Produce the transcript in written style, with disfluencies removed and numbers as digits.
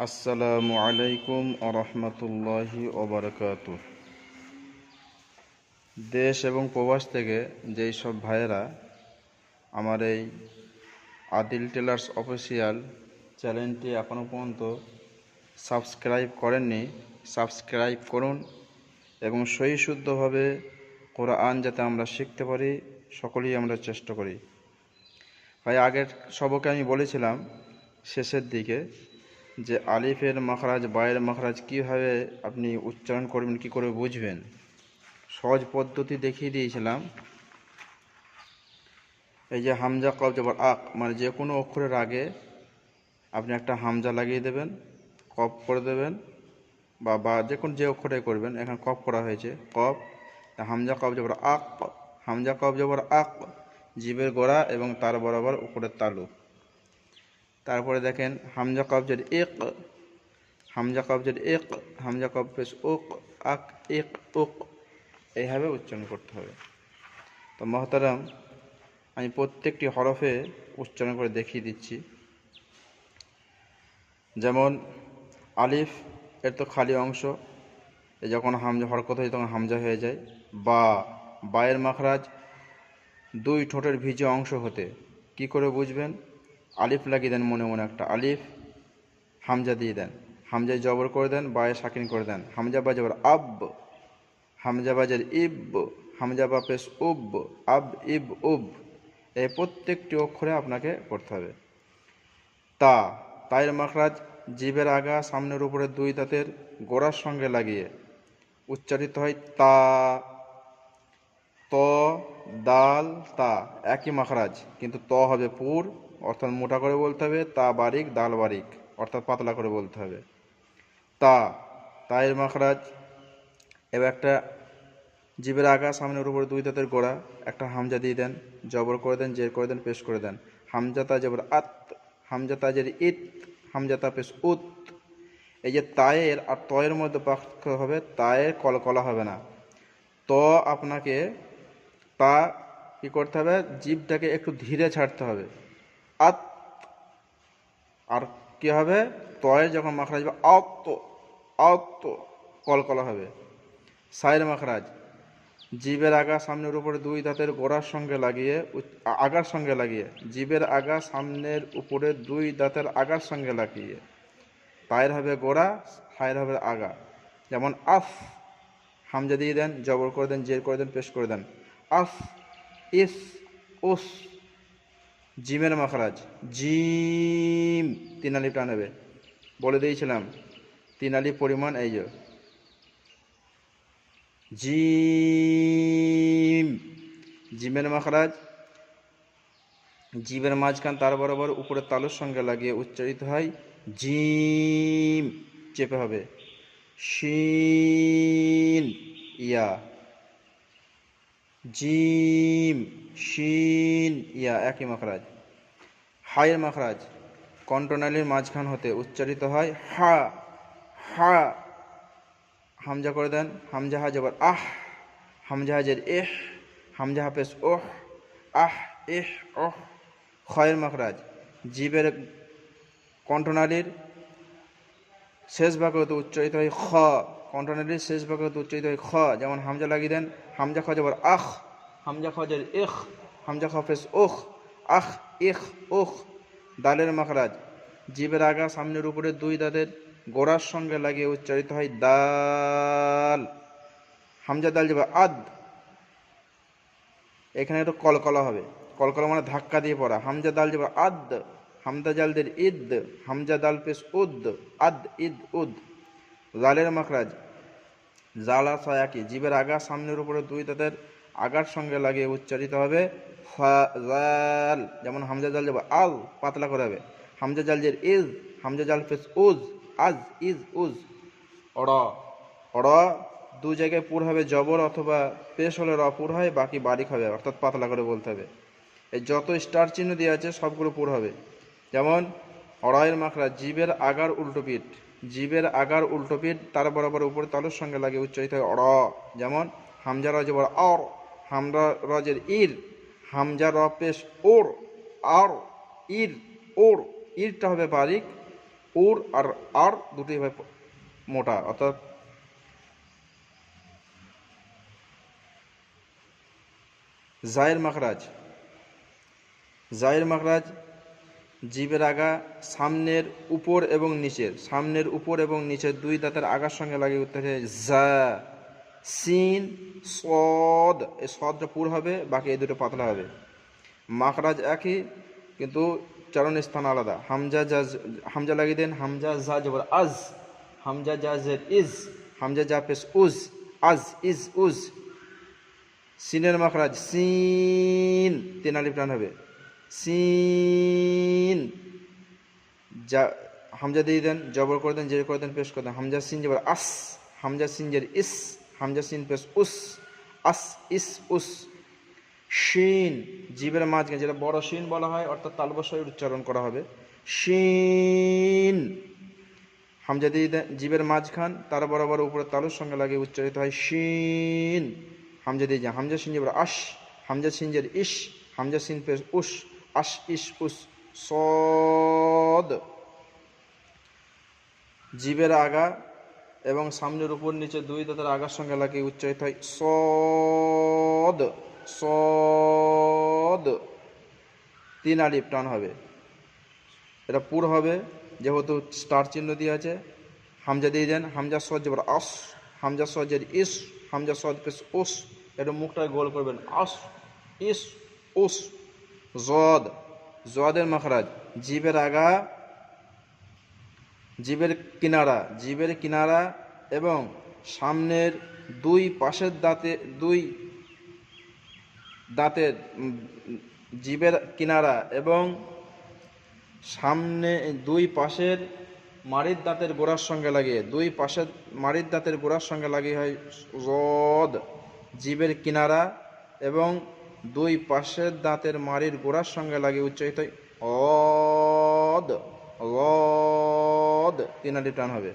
আসসালামু আলাইকুম আরহামতুল্লাহি ওবরকাতুহ। দেশ এবং প্রবাস থেকে যেই সব ভাইয়েরা আমার এই আদিল টেলার্স অফিসিয়াল চ্যানেলটি এখনও পর্যন্ত সাবস্ক্রাইব করেননি, সাবস্ক্রাইব করুন এবং সহি শুদ্ধভাবে কোরআন যাতে আমরা শিখতে পারি, সকলেই আমরা চেষ্টা করি। ভাই, আগের সবকে আমি বলেছিলাম শেষের দিকে যে আলিফের মাখরাজ, বায়ের মাখরাজ কীভাবে আপনি উচ্চারণ করবেন, কী করে বুঝবেন, সহজ পদ্ধতি দেখিয়ে দিয়েছিলাম। এই যে হামজা কফ জবর আক, মানে যে কোনো অক্ষরের আগে আপনি একটা হামজা লাগিয়ে দেবেন, কফ করে দেবেন, বা যে অক্ষরে করবেন। এখানে কফ করা হয়েছে, কফ, হামজা কফ জবর আক, হামজা কফ জবর আক, জিবের গোড়া এবং তার বরাবর উপরের তালু। তারপরে দেখেন হামজা কবজের এক, হামজা কবজের এক, হামজা কব পেশ ওক, আক, এক, ওক, এইভাবে উচ্চারণ করতে হবে। তো মহতারাম, আমি প্রত্যেকটি হরফে উচ্চারণ করে দেখিয়ে দিচ্ছি। যেমন আলিফ, এর তো খালি অংশ, যখন হামজা হরকত হয় তখন হামজা হয়ে যায়। বায়ের মাখরাজ দুই ঠোঁটের ভিজে অংশ হতে, কি করে বুঝবেন? আলিফ লাগিয়ে দেন, মনে মনে একটা আলিফ, হামজা দিয়ে দেন, হামজায় জবর করে দেন, বায়ে সাকিন করে দেন, হামজা বা জবর আব, হামজা বাজের ইব, হামজা বা পেশ উব, আব ইব উব, এই প্রত্যেকটি অক্ষরে আপনাকে করতে হবে। তায়ের মাখরাজ জিবের আগা সামনের উপরে দুই দাঁতের গোড়ার সঙ্গে লাগিয়ে উচ্চারিত হয় তা। ত, দাল, তা একই মাখরাজ, কিন্তু ত হবে পুর, অর্থাৎ মোটা করে বলতে হবে, তা বারিক, দাল বারিক, অর্থাৎ পাতলা করে বলতে হবে। তায়ের মাখরাজ, এবার একটা জিবের আগা সামনের উপরে দুই দাঁতের গোড়া, একটা হামজা দিয়ে দেন, জবর করে দেন, জের করে দেন, পেশ করে দেন, হামজা তা জবর আত, হামজা তা জের ইত, হামজা তা পেশ উত। এই যে তায়ের আর তয়ের মধ্যে পার্থক্য হবে, তায়ের কলকলা হবে না। তো আপনাকে তা কি করতে হবে, জিভটাকে একটু ধীরে ছাড়তে হবে, আত। আর কি হবে, তয়ের যখন মাখরাজ হবে আত, আত, কলকলা হবে। সায়ের মাখরাজ জিবের আগা সামনের উপরে দুই দাঁতের গোড়ার সঙ্গে লাগিয়ে, আগার সঙ্গে লাগিয়ে, জিবের আগা সামনের উপরে দুই দাঁতের আগার সঙ্গে লাগিয়ে, তায়ের হবে গোড়া, সায়ের হবে আগা। যেমন আফ, হামজা দিয়ে দেন, জবর করে দেন, জের করে দেন, পেশ করে দেন, আফ, ইস, উস। জিমের মাখরাজ জিম, তিন আলিফ টান হবে, বলে দিয়েছিলাম তিন আলিফ পরিমাণ, এই যে জিম। জিমের মাখরাজ জিবের মাঝখান তার বরাবর উপরের তালুর সঙ্গে লাগিয়ে উচ্চারিত হয় জিম, চেপে হবে। শিন, ইয়া, জিম, শিন, ইয়া, একই মাখরাজ। হায়ের মাখরাজ কণ্ঠনালীর মাঝখান হতে উচ্চারিত হয় হা, হা, হামজা করে দেন, হামজা হা জবর আহ, হামজা হাজের এহ, হামজা হাফেজ ওহ, আহ, এহ, ওহ। খয়ের মাখরাজ জিবের কণ্ঠনালীর শেষ ভাগে হতে উচ্চারিত হয় খ, কণ্ঠনালীর শেষ ভাগে হতে উচ্চারিত হয় খ। যেমন হামজা লাগিয়ে দেন, হামজা খ জবর আখ, হামজা খজের ইখ, হামজা হাফেজ ওখ, আখ, ইখ, ওখ। দালের মাখরাজ জিবের আগা সামনের উপরে দুই দাঁতের গোড়ার সঙ্গে লাগিয়ে উচ্চারিত হয় দাল, হামজা দাল যাবে আদ, এখানে একটু কলকলা হবে, কলকলা মানে ধাক্কা দিয়ে পড়া। হামজা দাল যাবে আদ, হামজা জালদের ইদ, হামজা দাল পেশ উদ, আদ, ইদ, উদ। জালের মাখরাজ জালা সায়াকি জিবের আগা সামনের উপরে দুই দাঁতের আগার সঙ্গে লাগিয়ে উচ্চারিত হবে ফাজাল। যেমন হামজা জাল যাবে আল, পাতলা করে হবে, হামজা জাল জের ইজ, হামজা জাল পেশ উজ, আজ, ইজ, উজ। অড়, অড় দু জায়গায় পুর হবে, জবর অথবা পেশ হলে র পুর হয়, বাকি বারিক হবে, অর্থাৎ পাতলা করে বলতে হবে। এই যত স্টার চিহ্ন দেওয়া আছে সবগুলো পুর হবে। যেমন অড়াইয়ের মাখরাজ জিবের আগার উল্টো পিঠ, জিবের আগার উল্টো পিঠ তার বরাবর উপরে তালুর সঙ্গে লাগে উচ্চারিত হয় অড়। যেমন হামজা র জবর অর, হামজা রজের ইর, হামজা র পেশ ওর, আর, ইর, ওর, ইরটা হবে বারিক, উর আর আর দুটি হয় মোটা, অর্থাৎ জায়ের মাখরাজ। জায়ের মাখরাজ জিভের আগা সামনের উপর এবং নিচের, সামনের উপর এবং নিচের দুই দাঁতের আগার সঙ্গে লাগিয়ে উঠতে হয় জা। সিন সদ, এই সদটা পুর হবে, বাকি এই দুটো পাতলা হবে। মাখরাজ একই কিন্তু চারণ স্থান আলাদা। হামজা জা, হামজা লাগিয়ে দেন, হামজা জা জবর আজ, হামজা জা জের ইজ, হামজা জা পেশ উজ, আজ ইজ উজ। সিনের মাখরাজ সিন, তিন আলিফ টান হবে, সিন। যা হামজা দিয়ে দেন, জবর করে দেন, জের করে দেন, পেশ করে দেন। হামজা সিন জবর আস, হামজা সিন জের ইস, হামজা সিন পেশ উস, আস ইস উস। শিন জিবের মাঝখানে, যেটা বড় শিন বলা হয়, অর্থাৎ তালবস্বরে উচ্চারণ করা হবে, শিন। হামজা দিয়ে দেন জিবের মাঝখান, তার বরাবর উপরে তালুর সঙ্গে লাগিয়ে উচ্চারিত হয় শিন। হামজা দিয়ে যান, হামজা সিন জবর আশ, হামজা সিন জের ইস, হামজা সিন পেশ উস, আশ ইস উস। সদ জিবের আগা এবং সামনের উপর নিচে দুই দাঁতের আগার সঙ্গে লাগিয়ে উচ্চারিত হয় সদ, সদ। তিন আলিফ টান হবে, এটা পুর হবে যেহেতু স্টার চিহ্ন দিয়ে আছে। হামজা দিয়ে দেন, হামজা সদ জবর আস, হামজা সদ জের ইস, হামজা সদ পেশ উস, এটা মুখটা গোল করবেন, আস ইস উস। জদ, জদের মাখরাজ জিবের আগা, জিবের কিনারা, জিবের কিনারা এবং সামনের দুই পাশের দাঁতে, দুই দাঁতের জিবের কিনারা এবং সামনে দুই পাশের মাড়ির দাঁতের গোড়ার সঙ্গে লাগিয়ে, দুই পাশের মাড়ির দাঁতের গোড়ার সঙ্গে লাগিয়ে হয় জদ। জিবের কিনারা এবং দুই পাশের দাঁতের মাড়ির গোড়ার সঙ্গে লাগিয়ে উচ্চারিত হয় অদ, অদ। তিন আলিফ টান হবে।